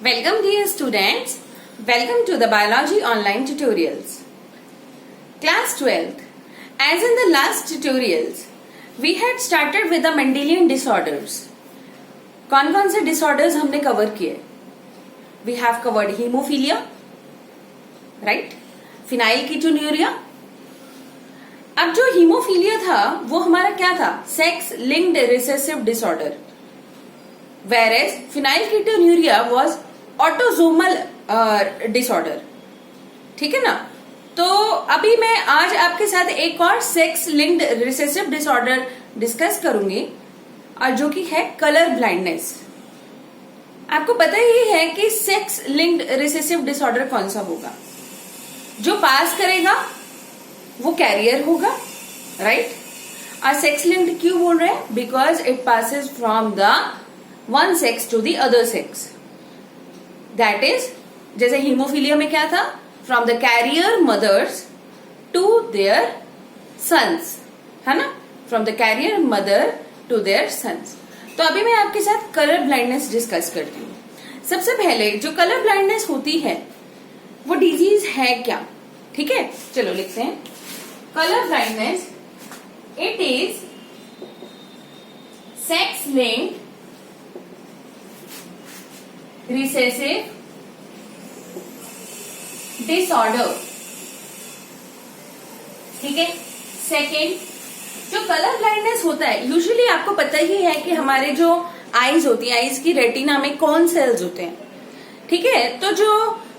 Welcome dear students. Welcome to the biology online tutorials. Class 12th. As in the last tutorials, we had started with the Mendelian disorders. कौन से disorders हमने cover किए? We have covered hemophilia, right? Phenylketonuria. अब जो haemophilia था वो हमारा क्या था? Sex linked recessive disorder. Whereas phenylketonuria was autosomal disorder. ठीक है ना? तो अभी मैं आज आपके साथ एक और sex linked recessive disorder discuss करूंगी, और जो कि है कलर ब्लाइंडनेस. आपको पता ही है कि सेक्स लिंक्ड रिसेसिव डिसऑर्डर कौन सा होगा? जो पास करेगा वो कैरियर होगा, राइट? और सेक्स लिंक्ड क्यों बोल रहे हैं? Because it passes from the one sex to the other sex. That is, जैसे हीमोफीलिया में क्या था? From the carrier mothers to their sons, है ना? From the carrier mother to their sons. तो अभी मैं आपके साथ कलर ब्लाइंडनेस डिस्कस करती हूँ. सबसे पहले जो कलर ब्लाइंडनेस होती है वो डिजीज है क्या? ठीक है, चलो लिखते हैं. Colour blindness, it is sex linked recessive disorder. ठीक है. सेकेंड, जो कलर ब्लाइंडनेस होता है, यूजुअली आपको पता ही है कि हमारे जो आईज होती है, आईज की रेटिना में कौन सेल्स होते हैं. ठीक है. तो जो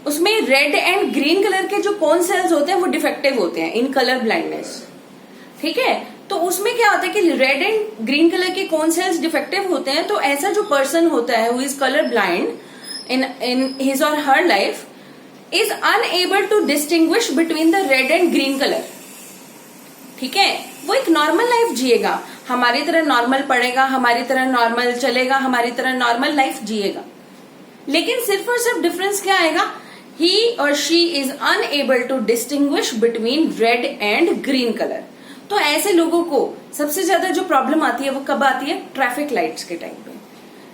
उसमें रेड एंड ग्रीन कलर के जो कौन सेल्स होते हैं वो डिफेक्टिव होते हैं इन कलर ब्लाइंडनेस. ठीक है. तो उसमें क्या होता है कि रेड एंड ग्रीन कलर के कौन सेल्स डिफेक्टिव होते हैं. तो ऐसा जो पर्सन होता है who is colour blind in his or her life is unable to distinguish between the red and green color. ठीक है. वो एक नॉर्मल लाइफ जिएगा, हमारी तरह नॉर्मल पढ़ेगा, हमारी तरह नॉर्मल चलेगा, हमारी तरह नॉर्मल लाइफ जिएगा. लेकिन सिर्फ और सिर्फ डिफरेंस क्या आएगा? he or she is unable to distinguish between red and green color. तो ऐसे लोगों को सबसे ज्यादा जो प्रॉब्लम आती है वो कब आती है? ट्रैफिक लाइट्स के टाइम पे,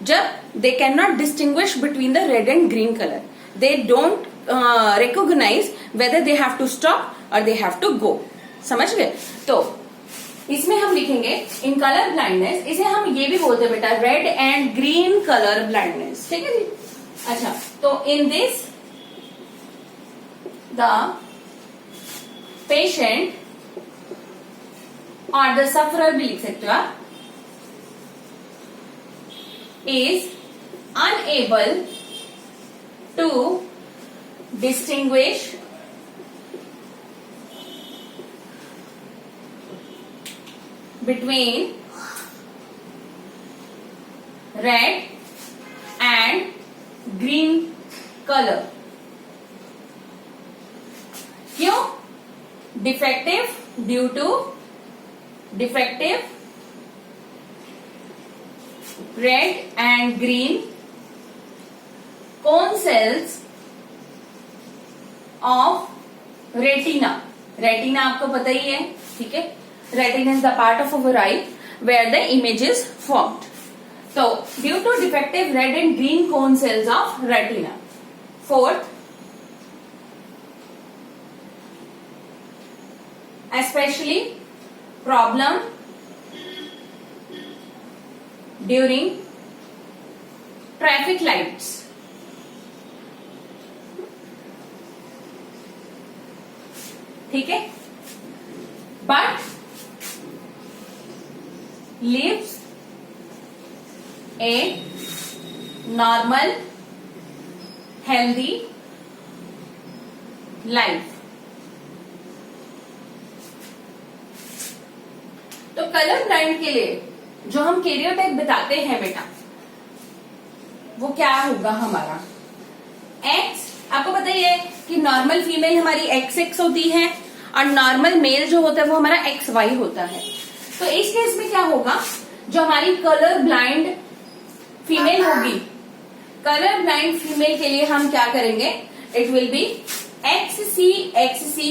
जब they can not distinguish between the red and green colour. They don't recognise whether they have to stop और दे हैव टू गो. समझ गए? तो इसमें हम लिखेंगे इन कलर ब्लाइंडनेस, इसे हम ये भी बोलते हैं बेटा red and green colour blindness. ठीक है जी. अच्छा, तो इन दिस द पेशेंट और द सफरर भी लिख सकते हो आप, is unable to distinguish between red and green color. क्यों? Defective, due to defective red and green cone cells of retina. retina आपको पता ही है. ठीक है. retina is the part of our eye where the image is formed. So due to defective red and green cone cells of retina. Fourth, especially problem during traffic lights. ठीक है. But lives a normal healthy life. तो colour blind के लिए जो हम karyotype बताते हैं बेटा, वो क्या होगा हमारा? एक्स. आपको पता ही है कि नॉर्मल फीमेल हमारी XX होती है और नॉर्मल मेल जो होता है वो हमारा XY होता है. तो इस केस में क्या होगा? जो हमारी कलर ब्लाइंड फीमेल होगी, कलर ब्लाइंड फीमेल के लिए हम क्या करेंगे? It will be XC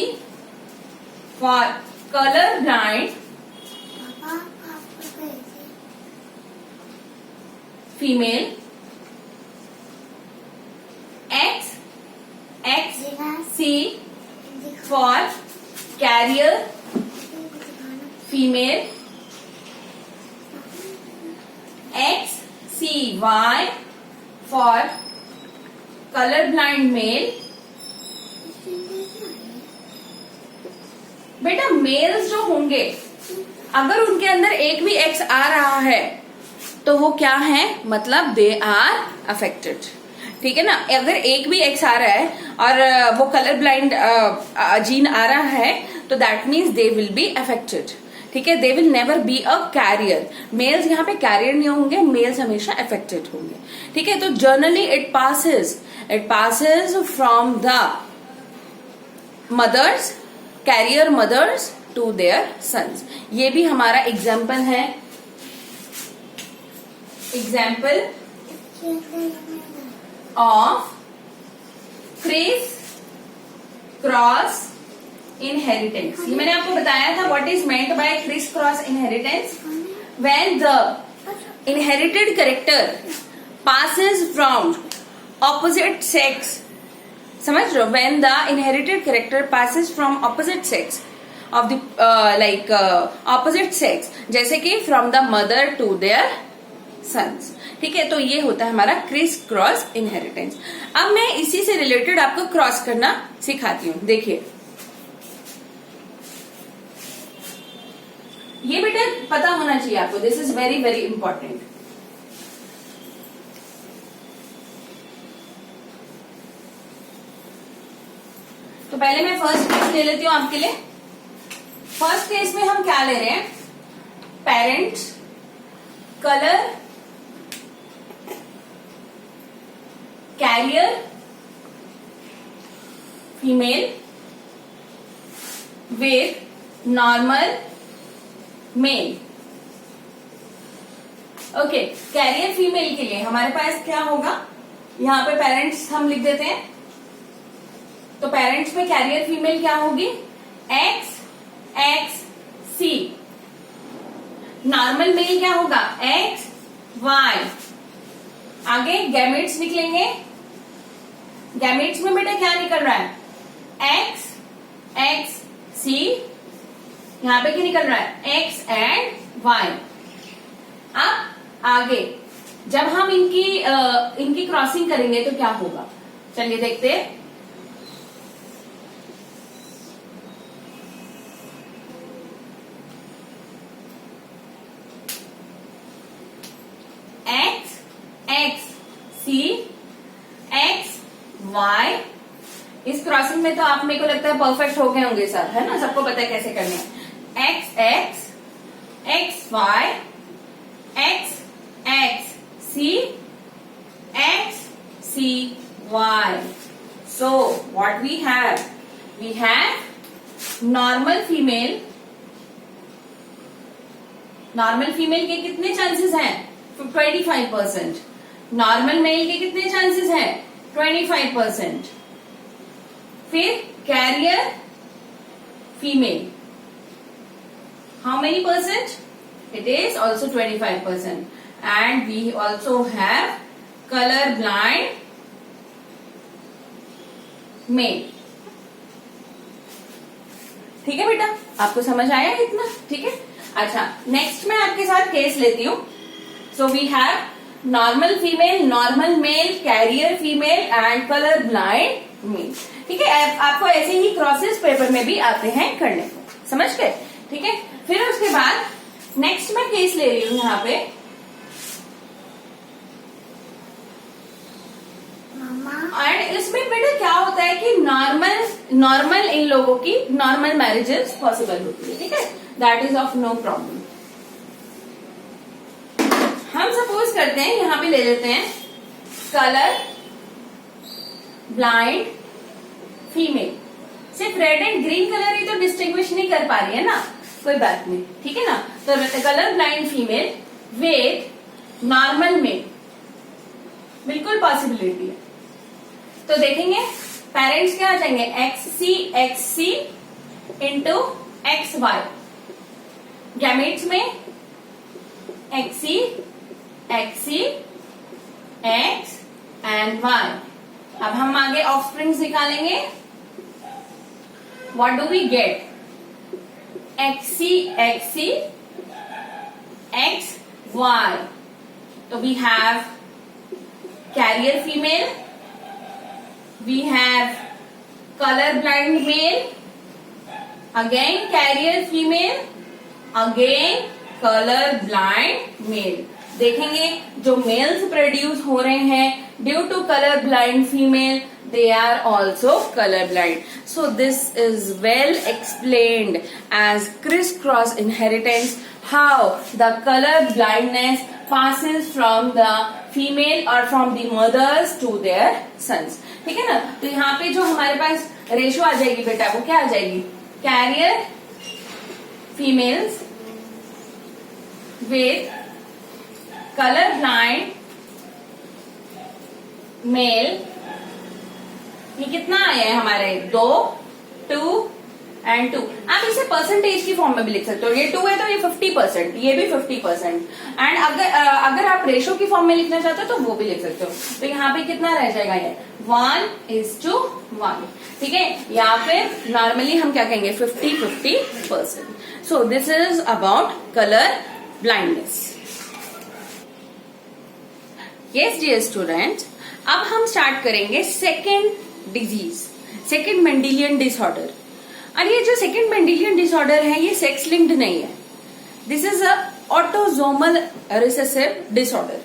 for colour blind female C for carrier female, X C Y for color blind male. बेटा मेल्स जो होंगे अगर उनके अंदर एक भी एक्स आ रहा है तो वो क्या है, मतलब दे आर अफेक्टेड, ठीक है ना। अगर एक भी एक्स आ रहा है और वो कलर ब्लाइंड जीन आ रहा है तो that means they will be affected, ठीक है। They will never be a carrier. Males यहाँ पे कैरियर नहीं होंगे, मेल्स हमेशा अफेक्टेड होंगे, ठीक है। तो generally it passes from the mothers, carrier mothers to their sons. ये भी हमारा एग्जाम्पल है, example of criss cross inheritance. ये मैंने आपको बताया था what is meant by criss cross inheritance. When the inherited character passes from opposite sex, समझ रहे हो, when the inherited character passes from opposite sex of the like opposite sex, जैसे कि from the mother to their sons, ठीक है। तो ये होता है हमारा क्रिस क्रॉस इनहेरिटेंस। अब मैं इसी से रिलेटेड आपको क्रॉस करना सिखाती हूँ। देखिए ये बेटा पता होना चाहिए आपको, this is very very important. तो पहले मैं फर्स्ट केस ले लेती हूँ आपके लिए। फर्स्ट केस में हम क्या ले रहे हैं, parents, colour, carrier female with normal male. Okay, carrier female के लिए हमारे पास क्या होगा, यहां पे पेरेंट्स हम लिख देते हैं। तो पेरेंट्स में कैरियर फीमेल क्या होगी, एक्स एक्स सी। नॉर्मल मेल क्या होगा, एक्स वाई। आगे गैमेट्स निकलेंगे। गैमेट्स में बेटा क्या निकल रहा है, एक्स एक्स सी। यहां पे क्या निकल रहा है, एक्स एंड वाई। अब आगे जब हम इनकी क्रॉसिंग करेंगे तो क्या होगा, चलिए देखते हैं। X X C x Y. इस क्रॉसिंग में तो आप, मेरे को लगता है परफेक्ट हो गए होंगे सर, है ना, सबको पता है कैसे करने हैं। X X X Y X X C X C Y. So what we have normal female. Normal female के कितने चांसेस हैं, 25%। नॉर्मल मेल के कितने चांसेस हैं, 25%। फिर carrier female, how many percent, it is also 25%. And we also have color blind male. ठीक है बेटा, आपको समझ आया इतना, ठीक है। अच्छा, नेक्स्ट मैं आपके साथ केस लेती हूँ। So we have normal female, normal male, carrier female and colour blind male, ठीक है। आपको ऐसे ही क्रॉसेस पेपर में भी आते हैं करने को, समझ गए, ठीक है। फिर उसके बाद नेक्स्ट मैं केस ले रही हूं यहाँ पे, एंड इसमें बेटा क्या होता है कि नॉर्मल इन लोगों की नॉर्मल मैरिजेस पॉसिबल होती है, ठीक है। That is of no problem. हम सपोज करते हैं, यहाँ पे ले लेते हैं कलर ब्लाइंड फीमेल। सिर्फ रेड एंड ग्रीन कलर ही तो डिस्टिंग्विश नहीं कर पा रही है ना, कोई बात नहीं, ठीक है ना। तो colour blind female with normal male, बिल्कुल पॉसिबिलिटी है। तो देखेंगे पेरेंट्स क्या आ जाएंगे, X C into X Y. Gametes में X C X and Y. अब हम आगे ऑफस्प्रिंग्स निकालेंगे, what do we get? XC, XC, XY. So we have carrier female, we have color blind male, again carrier female, again color blind male. देखेंगे जो mails produce हो रहे हैं due to colour blind female, they are also colorblind. So this is well explained as crisscross inheritance, how the color blindness passes from the female or from the mothers to their sons. ठीक है ना? तो यहाँ पे जो हमारे पास ratio आ जाएगी बेटा, वो क्या आ जाएगी? Carrier females with color blind male. ये कितना आया है हमारे? 2, 2 एंड 2. आप इसे परसेंटेज की फॉर्म में भी लिख सकते हो. ये 2 है तो ये 50%, ये भी 50%. एंड अगर आप रेशो की फॉर्म में लिखना चाहते हो तो वो भी लिख सकते हो. तो यहाँ पे कितना रह जाएगा? ये 1:1. ठीक है, या फिर नॉर्मली हम क्या कहेंगे? 50-50%. So this is about colour blindness. Yes dear student, अब हम स्टार्ट करेंगे second disease, second Mendelian disorder. और ये जो सेकेंड मेंडेलियन डिसऑर्डर है ये सेक्स लिंक्ड नहीं है. This is a autosomal recessive disorder.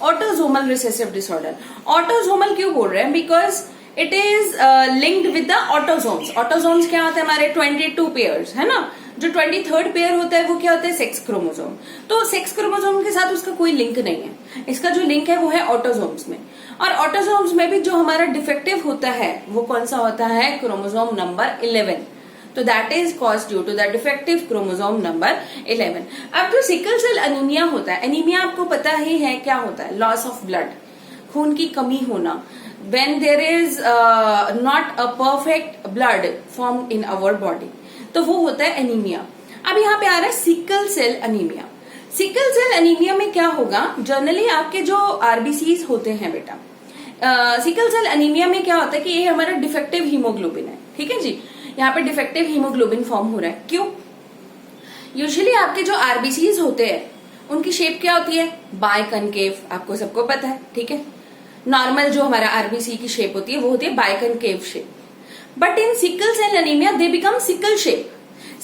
Autosomal recessive disorder. Autosomal क्यों बोल रहे हैं? Because it is linked with the autosomes. Autosomes क्या होते हैं? हमारे 22 पेयर्स है ना. जो 23rd पेयर होता है वो क्या होता है? Sex chromosome. तो सेक्स क्रोमोसोम के साथ उसका कोई लिंक नहीं है. इसका जो लिंक है वो है ऑटोजोम्स में. और ऑटोजोम्स में भी जो हमारा डिफेक्टिव होता है वो कौन सा होता है? Chromosome number 11. तो that is cause due to the defective chromosome number 11. अब जो सिकल सेल अनीमिया होता है, एनीमिया आपको पता ही है क्या होता है? लॉस ऑफ ब्लड, खून की कमी होना. when there is not a perfect blood formed in our body, तो वो होता है एनीमिया. अब यहाँ पे आ रहा है sickle cell anaemia. Sickle cell anaemia में क्या होगा? जनरली आपके जो आरबीसीज होते हैं बेटा, सिकल सेल अनीमिया में क्या होता है कि ये हमारा डिफेक्टिव हीमोग्लोबिन है. ठीक है जी, यहाँ पे डिफेक्टिव हीमोग्लोबिन फॉर्म हो रहा है. क्यों? यूजुअली आपके जो आरबीसीज होते हैं उनकी शेप क्या होती है? बाइकनकेव. आपको सबको पता है. ठीक है, नॉर्मल जो हमारा आरबीसी की शेप होती है वो होती है biconcave shape. But in sickle cell anaemia they become sickle shape.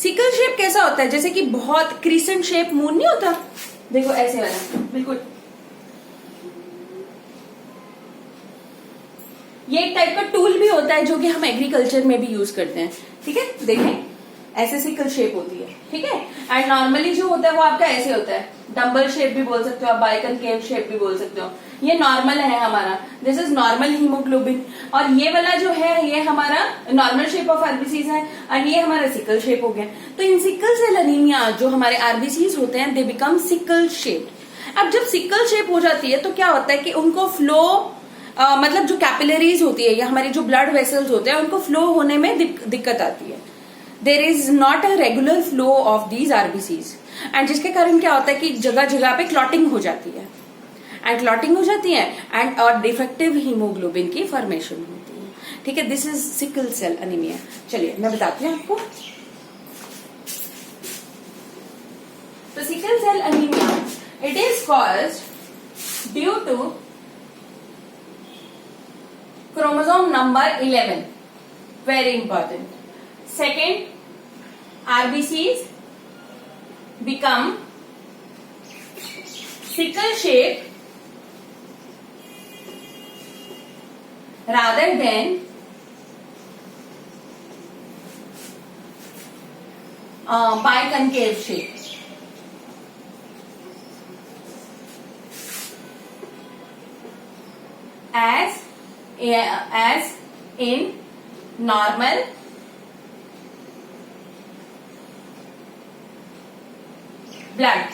Sickle shape कैसा होता है? जैसे कि बहुत क्रिसेंट शेप मून नहीं होता, देखो ऐसे वाला, बिल्कुल ये एक टाइप का टूल भी होता है जो कि हम एग्रीकल्चर में भी यूज करते हैं. ठीक है, देखें ऐसे सिकल शेप होती है. ठीक है, एंड नॉर्मली जो होता है वो आपका ऐसे होता है. डम्बल शेप भी बोल सकते हो आप, बाइकनकेव शेप भी बोल सकते हो. ये नॉर्मल है हमारा, दिस इज नॉर्मल हीमोग्लोबिन. और ये वाला जो है ये हमारा नॉर्मल शेप ऑफ आरबीसीज है और ये हमारा सिकल शेप हो गया. तो इन सिकल सेल अनीमिया जो हमारे आरबीसीज होते हैं दे बिकम सिकल शेप. अब जब सिकल शेप हो जाती है तो क्या होता है कि उनको फ्लो मतलब जो कैपिलरीज होती है या हमारे जो ब्लड वेसल्स होते हैं उनको फ्लो होने में दिक्कत आती है. There is not a regular flow of these RBCs and जिसके कारण क्या होता है कि जगह जगह पे क्लॉटिंग हो जाती है. एंड क्लॉटिंग हो जाती है एंड और डिफेक्टिव हीमोग्लोबिन की फॉर्मेशन होती है. ठीक है, this is sickle cell anaemia. चलिए मैं बताती हूँ आपको. तो sickle cell anaemia it is caused due to chromosome number 11. Very important. Second, RBCs become sickle shape rather than biconcave shape. As in normal blood.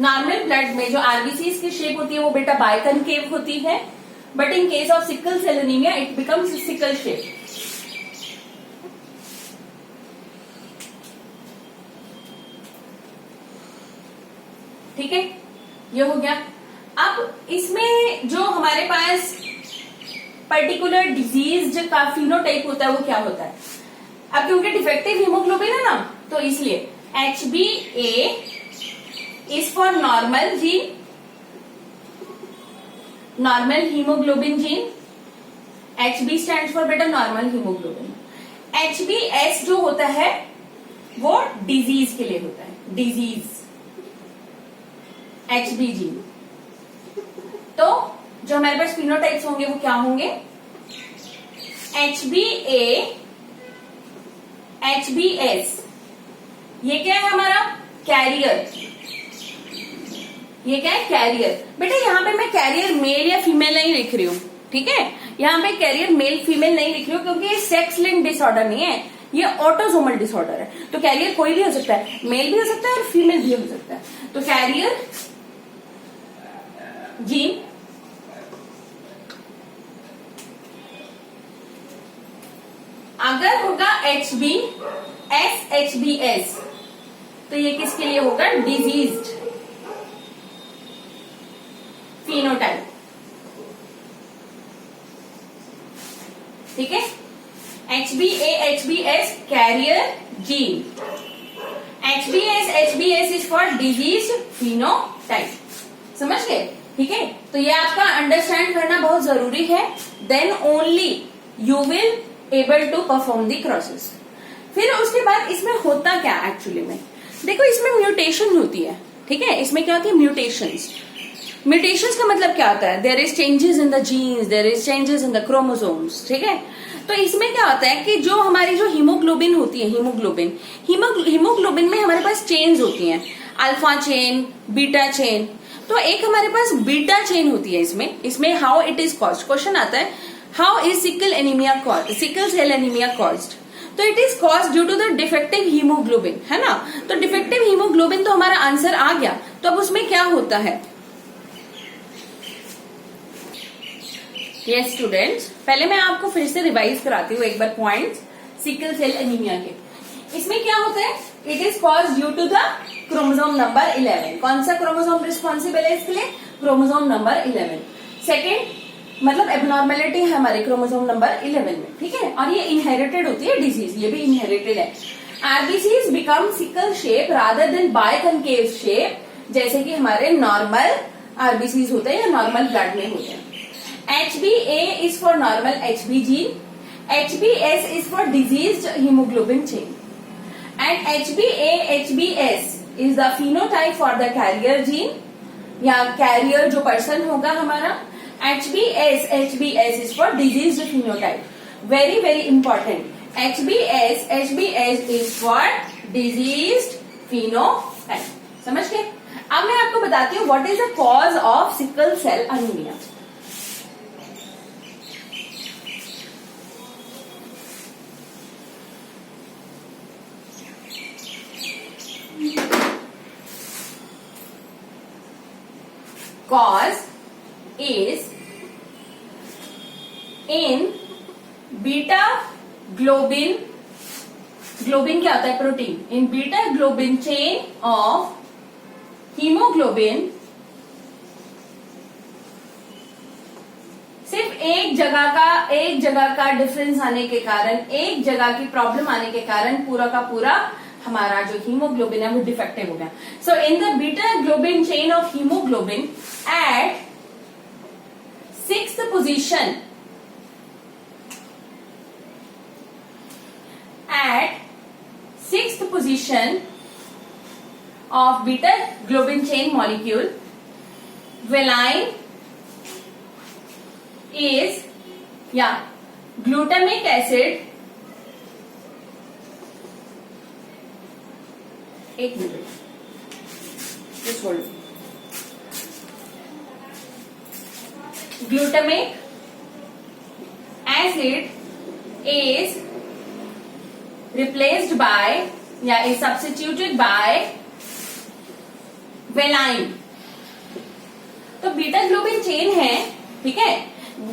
Normal blood में जो RBCs की shape होती है वो बेटा बाइकनकेव होती है. But in case of sickle cell anaemia it becomes sickle shape. ठीक है, ये हो गया. अब इसमें जो हमारे पास पर्टिकुलर डिजीज का फिनोटाइप होता है वो क्या होता है। अब क्योंकि डिफेक्टिव हीमोग्लोबिन है ना, तो इसलिए HbA is for normal gene, normal haemoglobin gene. HB stand for बेटा नॉर्मल हीमोग्लोबिन। HbS जो होता है वो डिजीज के लिए होता है, डिजीज HB जीन। तो जो हमारे पास फिनोटाइप्स होंगे वो क्या होंगे, HbA HbS, ये क्या है हमारा कैरियर, ये क्या है कैरियर। बेटा यहाँ पे मैं कैरियर मेल या फीमेल नहीं लिख रही हूँ, ठीक है, यहाँ पे कैरियर मेल फीमेल नहीं लिख रही हूँ क्योंकि ये सेक्स लिंक डिसऑर्डर नहीं है, ये ऑटोसोमल डिसऑर्डर है। तो कैरियर कोई भी हो सकता है, मेल भी हो सकता है और फीमेल भी हो सकता है। तो कैरियर जीन अगर होगा HbS तो ये किसके लिए होगा, डिजीज्ड फिनोटाइप, ठीक है। HbA HbS carrier gene, HbS is for disease phenotype, समझ गए, ठीक है। तो ये आपका अंडरस्टैंड करना बहुत जरूरी है, then only you will able to perform the crosses. फिर उसके बाद इसमें होता क्या एक्चुअली में, देखो इसमें म्यूटेशन होती है, ठीक है। इसमें क्या होती है, म्यूटेशंस। म्यूटेशंस का मतलब क्या होता है, there is changes in the genes, there is changes in the chromosomes, ठीक है। तो इसमें क्या होता है कि जो हमारी जो हीमोग्लोबिन होती है, हीमोग्लोबिन में हमारे पास चेन्स होती हैं, अल्फा चेन, बीटा चेन। तो एक हमारे पास बीटा चेन होती है इसमें how it is caused, question आता है how is sickle cell anaemia caused. तो it is caused due to the defective haemoglobin, है ना। तो डिफेक्टिव हीमोग्लोबिन तो हमारा आंसर आ गया। तो अब उसमें क्या होता है, यस स्टूडेंट्स, पहले मैं आपको फिर से रिवाइज कराती हूँ एक बार पॉइंट्स सिकल सेल एनीमिया के। इसमें क्या होता है, it is cause due to the chromosome number 11। कौन सा क्रोमोसोम रिस्पॉन्सिबल है इसके लिए, क्रोमोसोम नंबर 11। सेकेंड मतलब एबनॉर्मेलिटी है हमारे क्रोमोसोम नंबर 11 में, ठीक है। और ये इनहेरिटेड होती है डिजीज, ये भी इनहेरिटेड है। RBCs become sickle shape rather than biconcave shape, जैसे कि हमारे नॉर्मल आरबीसीज होते हैं या नॉर्मल ब्लड में होते हैं। HbA is for normal HB gene, HbS is for diseased hemoglobin chain, and HbA HbS is the phenotype for the carrier gene या carrier जो person होगा हमारा। HbS HbS is for diseased phenotype, very very important, HbS is for diseased phenotype, समझ गए। अब मैं आपको बताती हूँ what is the cause of sickle cell anemia। Cause is in beta globin, globin क्या होता है, protein, in beta globin chain of haemoglobin. सिर्फ एक जगह का डिफरेंस आने के कारण, एक जगह की प्रॉब्लम आने के कारण पूरा का पूरा हमारा जो हीमोग्लोबिन है वो डिफेक्टिव हो गया। So in the beta globin chain of haemoglobin at 6th position, at 6th position of beta globin chain molecule, valine is glutamic acid, एक minute just hold, glutamic acid is replaced by is substituted by valine। तो beta globin chain है, ठीक है,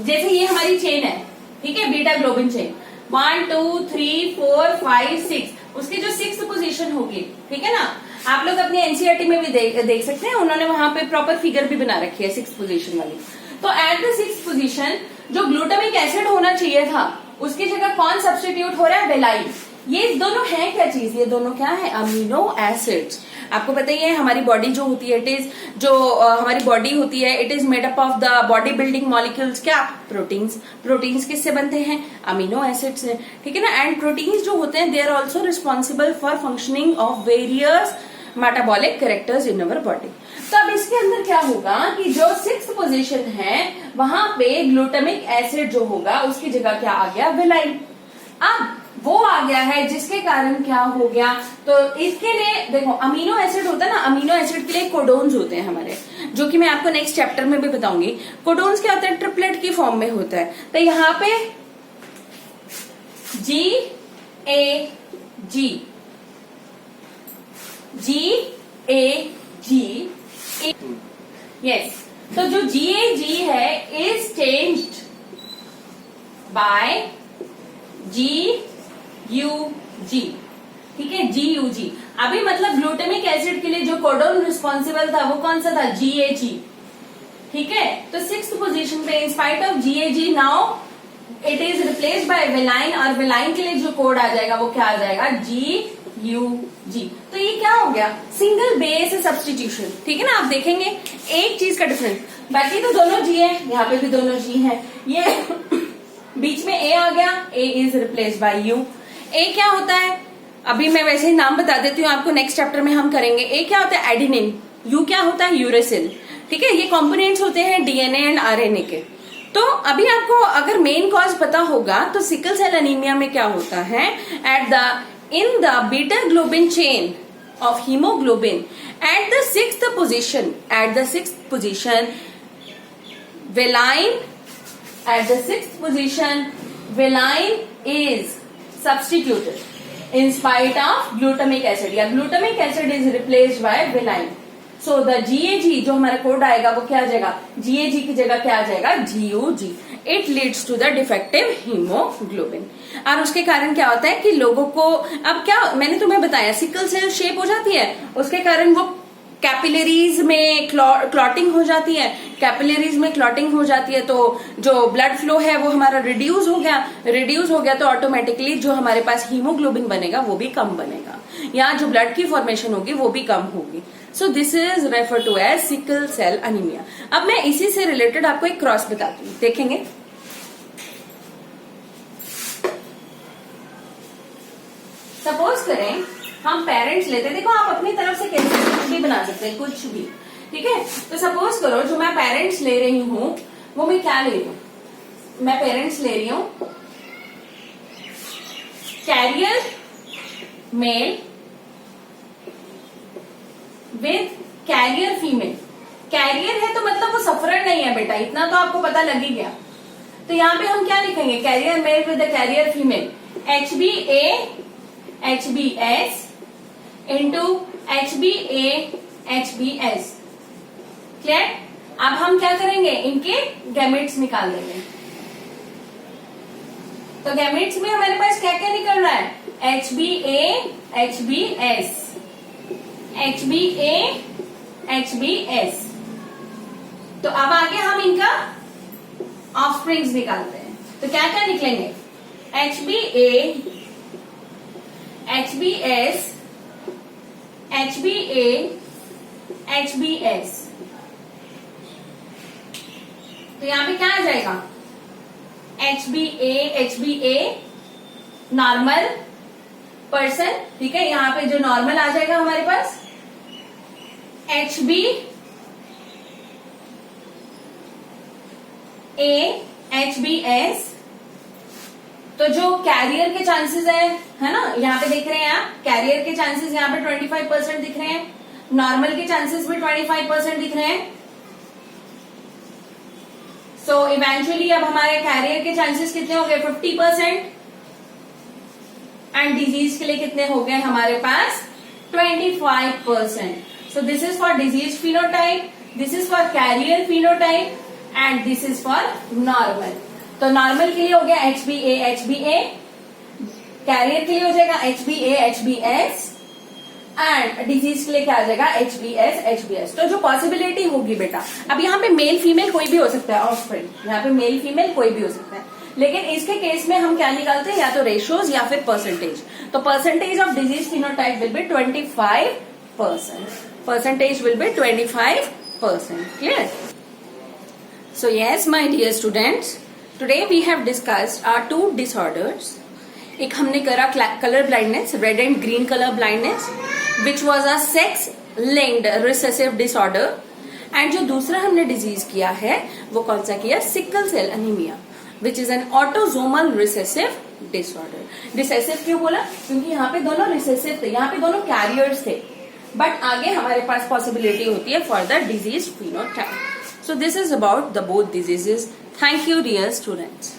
जैसे ये हमारी chain है, ठीक है, बीटा ग्लोबिन चेन 1 2 3 4 5 6, उसकी जो 6th पोजीशन होगी, ठीक है ना। आप लोग अपने एनसीईआरटी में भी देख सकते हैं, उन्होंने वहां पे प्रॉपर फिगर भी बना रखी है 6th पोजीशन वाली। तो एट द 6th पोजीशन जो ग्लूटामिक एसिड होना चाहिए था उसकी जगह कौन सब्स्टिट्यूट हो रहा है, वेलाइन। ये दोनों है क्या चीज, ये दोनों क्या है, अमीनो एसिड्स। आपको पता ही है हमारी बॉडी जो होती है, इट इज जो हमारी बॉडी होती है, it is made up of the body building molecules, क्या, प्रोटीन्स। प्रोटीन्स किससे बनते हैं, अमीनो एसिड से, ठीक है ना। एंड प्रोटीन्स जो होते हैं they are also responsible for functioning of various metabolic characters in our body. तो अब इसके अंदर क्या होगा कि जो 6th पोजीशन है वहां पे ग्लूटामिक एसिड जो होगा उसकी जगह क्या आ गया, वेलाइन। अब वो आ गया है जिसके कारण क्या हो गया, तो इसके लिए देखो अमीनो एसिड होता है ना, अमीनो एसिड के लिए कोडोन्स होते हैं हमारे, जो कि मैं आपको नेक्स्ट चैप्टर में भी बताऊंगी। कोडोन्स क्या होता है, ट्रिपलेट की फॉर्म में होता है। तो यहाँ पे GAG यस, तो जो GAG है इज चेंज्ड बाय GUG, ठीक है, GUG। अभी मतलब ग्लूटामिक एसिड के लिए जो कोडोन रिस्पॉन्सिबल था वो कौन सा था, GAG, ठीक है। तो 6th पोजीशन पे in spite of GAG now it is replaced by valine, और वेलाइन के लिए जो कोड आ जाएगा वो क्या आ जाएगा, GUG। तो ये क्या हो गया, सिंगल बेस सब्स्टिट्यूशन, ठीक है ना। आप देखेंगे एक चीज का डिफरेंस, बाकी तो दोनों G है, यहाँ पे भी दोनों G है, ये बीच में A आ गया, A is replaced by U। A क्या होता है, अभी मैं वैसे ही नाम बता देती हूँ आपको, नेक्स्ट चैप्टर में हम करेंगे। A क्या होता है, एडिनिन। U क्या होता है, यूरेसिल, ठीक है। ये कंपोनेंट्स होते हैं DNA एंड RNA के। तो अभी आपको अगर मेन कॉज पता होगा तो सिकल सेल एनीमिया में क्या होता है, in the beta globin chain of hemoglobin at the 6th position valine is substituted in spite of glutamic acid, या glutamic acid is replaced by valine. So the GAG जो हमारा code आएगा वो क्या आ जाएगा, GAG की जगह क्या आ जाएगा, GUG। It leads to the defective haemoglobin. और उसके कारण क्या होता है कि लोगों को, अब क्या मैंने तुम्हें बताया, सिकल सेल शेप हो जाती है, उसके कारण वो कैपिलरीज में क्लॉटिंग हो जाती है, कैपिलरीज में क्लॉटिंग हो जाती है तो जो ब्लड फ्लो है वो हमारा रिड्यूस हो गया तो ऑटोमेटिकली जो हमारे पास हीमोग्लोबिन बनेगा वो भी कम बनेगा, या जो ब्लड की फॉर्मेशन होगी वो भी कम होगी। So this is refer to as sickle cell anaemia. अब मैं इसी से रिलेटेड आपको एक क्रॉस बताती हूँ, देखेंगे। सपोज करें हम पेरेंट्स लेते हैं, देखो आप अपनी तरफ से कैसे कुछ भी बना सकते हैं, कुछ भी, ठीक है। तो सपोज करो जो मैं पेरेंट्स ले रही हूं वो मैं क्या ले रही हूं, मैं पेरेंट्स ले रही हूं carrier male with carrier female. Carrier है तो मतलब वो सफरर नहीं है बेटा, इतना तो आपको पता लग ही गया। तो यहाँ पे हम क्या लिखेंगे, carrier male with carrier female, HbA/HbS into HbA/HbS। Clear. अब हम क्या करेंगे, इनके गैमेट्स निकाल देंगे। तो गैमेट्स में हमारे पास क्या क्या निकल रहा है, HbA/HbS, HbA/HbS। तो अब आगे हम इनका ऑफस्प्रिंग्स निकालते हैं। तो क्या क्या निकलेंगे, HbA/HbS, HbA/HbS। तो यहां पे क्या आ जाएगा, HbA/HbA नॉर्मल पर्सन, ठीक है। यहां पे जो नॉर्मल आ जाएगा हमारे पास HbA/HbS। तो जो कैरियर के चांसेस है ना, यहाँ पे देख रहे हैं आप, कैरियर के चांसेस यहाँ पे 25% दिख रहे हैं, नॉर्मल के चांसेस भी 25% दिख रहे हैं। सो इवेंचुअली अब हमारे कैरियर के चांसेस कितने हो गए, 50%, एंड डिजीज के लिए कितने हो गए हमारे पास, 25%। So this is for disease phenotype, this is for carrier phenotype, and this is for normal. तो नॉर्मल के लिए हो गया HbA/HbA, कैरियर के लिए हो जाएगा HbA/HbS, एंड डिजीज के लिए क्या आ जाएगा, HBS। तो जो पॉसिबिलिटी होगी बेटा, अब यहाँ पे मेल फीमेल कोई भी हो सकता है, ऑफस्प्रिंग, यहाँ पे मेल फीमेल कोई भी हो सकता है, लेकिन इसके केस में हम क्या निकालते हैं, या तो रेशियोज या फिर परसेंटेज। तो percentage of disease phenotype will be 25%, percentage will be 25%, clear? So yes, my dear students, today we have discussed our two disorders. एक हमने करा colour blindness, red and green colour blindness, which was a sex linked recessive disorder, and जो दूसरा हमने disease किया है वो कौन सा किया, sickle cell anaemia, which is an autosomal recessive disorder. Recessive क्यों बोला, क्योंकि यहाँ पे दोनों रिसेसिव थे, यहाँ पे दोनों कैरियर्स थे, बट आगे हमारे पास पॉसिबिलिटी होती है for the disease phenotype. So this is about the both diseases. Thank you, dear students.